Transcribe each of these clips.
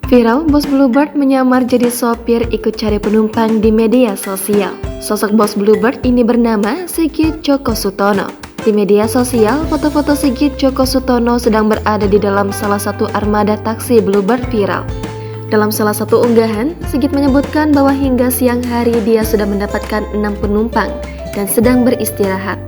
Viral, Bos Bluebird menyamar jadi sopir ikut cari penumpang di media sosial. Sosok Bos Bluebird ini bernama Sigit Joko Sutono. Di media sosial, foto-foto Sigit Joko Sutono sedang berada di dalam salah satu armada taksi Bluebird viral. Dalam salah satu unggahan, Sigit menyebutkan bahwa hingga siang hari dia sudah mendapatkan 6 penumpang dan sedang beristirahat.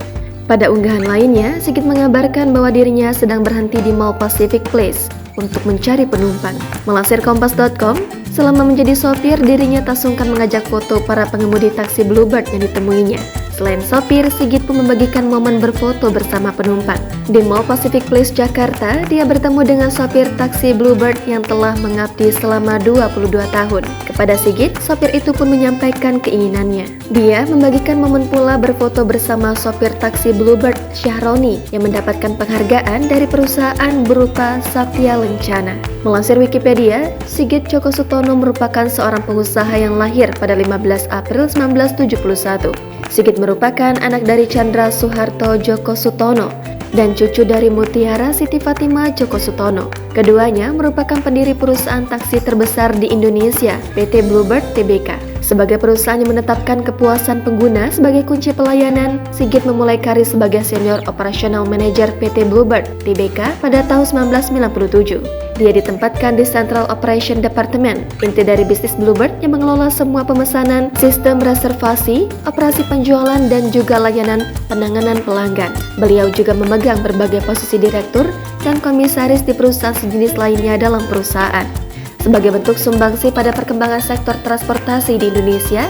Pada unggahan lainnya, Sigit mengabarkan bahwa dirinya sedang berhenti di Mall Pacific Place untuk mencari penumpang. Melansir Kompas.com, selama menjadi sopir, dirinya tak sungkan mengajak foto para pengemudi taksi Bluebird yang ditemuinya. Selain sopir, Sigit pun membagikan momen berfoto bersama penumpang. Di Mall Pacific Place, Jakarta, dia bertemu dengan sopir taksi Bluebird yang telah mengabdi selama 22 tahun. Kepada Sigit, sopir itu pun menyampaikan keinginannya. Dia membagikan momen pula berfoto bersama sopir taksi Bluebird, Syahroni, yang mendapatkan penghargaan dari perusahaan berupa Satya Lencana. Melansir Wikipedia, Sigit Joko Sutono merupakan seorang pengusaha yang lahir pada 15 April 1971. Sigit merupakan anak dari Chandra Soeharto Joko Sutono dan cucu dari Mutiara Siti Fatima Joko Sutono. Keduanya merupakan pendiri perusahaan taksi terbesar di Indonesia, PT Bluebird Tbk. Sebagai perusahaan yang menetapkan kepuasan pengguna sebagai kunci pelayanan, Sigit memulai karir sebagai Senior Operational Manager PT Bluebird Tbk pada tahun 1997. Dia ditempatkan di Central Operation Department, inti dari bisnis Bluebird yang mengelola semua pemesanan, sistem reservasi, operasi penjualan, dan juga layanan penanganan pelanggan. Beliau juga memegang berbagai posisi direktur dan komisaris di perusahaan sejenis lainnya dalam perusahaan. Sebagai bentuk sumbangsi pada perkembangan sektor transportasi di Indonesia,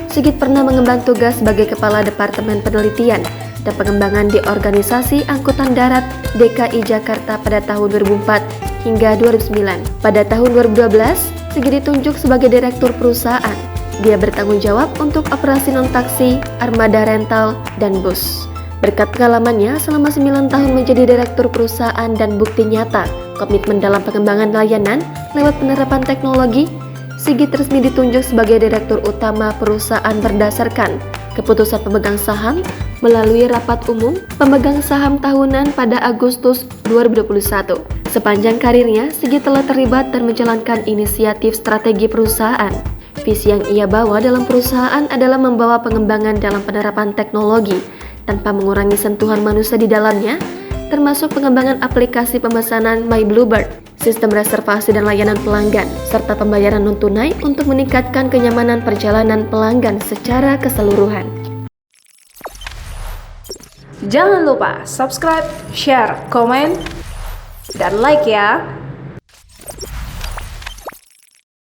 Sigit pernah mengemban tugas sebagai Kepala Departemen Penelitian dan Pengembangan di Organisasi Angkutan Darat DKI Jakarta pada tahun 2004 hingga 2009. Pada tahun 2012, Sigit ditunjuk sebagai Direktur Perusahaan. Dia bertanggung jawab untuk operasi non-taksi, armada rental, dan bus. Berkat pengalamannya selama 9 tahun menjadi Direktur Perusahaan dan bukti nyata komitmen dalam pengembangan layanan lewat penerapan teknologi, Sigit resmi ditunjuk sebagai Direktur Utama perusahaan berdasarkan keputusan pemegang saham melalui rapat umum pemegang saham tahunan pada Agustus 2021. Sepanjang karirnya, Sigit telah terlibat dan menjalankan inisiatif strategi perusahaan. Visi yang ia bawa dalam perusahaan adalah membawa pengembangan dalam penerapan teknologi tanpa mengurangi sentuhan manusia di dalamnya, termasuk pengembangan aplikasi pemesanan My Bluebird, sistem reservasi dan layanan pelanggan, serta pembayaran non-tunai untuk meningkatkan kenyamanan perjalanan pelanggan secara keseluruhan. Jangan lupa subscribe, share, komen, dan like ya!